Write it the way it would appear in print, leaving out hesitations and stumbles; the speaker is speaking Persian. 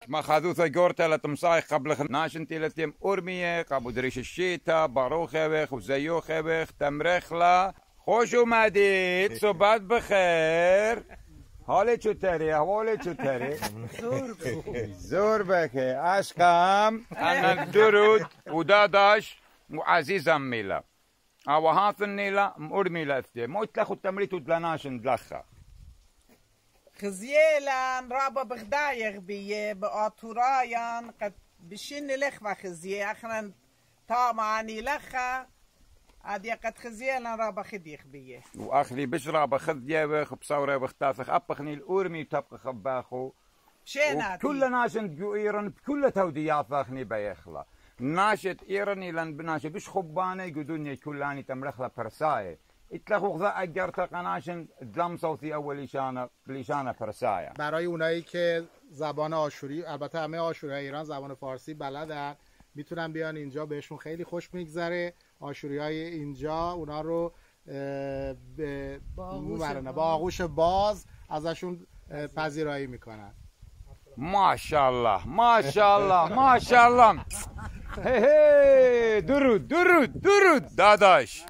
ما خذوث جورتا لتمصايخ قبل ناشنتي لتيم أرمية قبل دريش الشيتا باروخيخ وزيوخيخ تمرخلا خوش اومدید صبح بخیر حالت چطوری؟ احوالت چطوری؟ زور بخیر عشقم انا درود و داداش و عزیزم میلا او هاف النيلة مور ميلاتي موت تاخذ تمريت ودلناش ندلخها خزيلان رابا بغدايغ بيه بآتورايان قد بشين لخ خزيه اخنا طامعني لخا عادي قد خزيلان رابا خديخ بيه واخلي بشرب خذيه بصوره بختافخ ابخني الأورمي تبقى خباخو شينات كل ناس ايران بكل توديات اخني بيخلا ناشط ايراني لان بناشط بش خبانه يقولون كلاني تمرخلا برساي اتلخو غذا اگر تقناشن دلم صوتی اولیشانه لیشانه پرسایه برای اونایی که زبان آشوری البته همه آشوریای ایران زبان فارسی بلدن میتونن بیان اینجا بهشون خیلی خوش میگذره آشوریای اینجا اونا رو با آغوش باز ازشون پذیرایی میکنن ماشاءالله ماشاءالله ماشاءالله هی هی درود درود درود داداش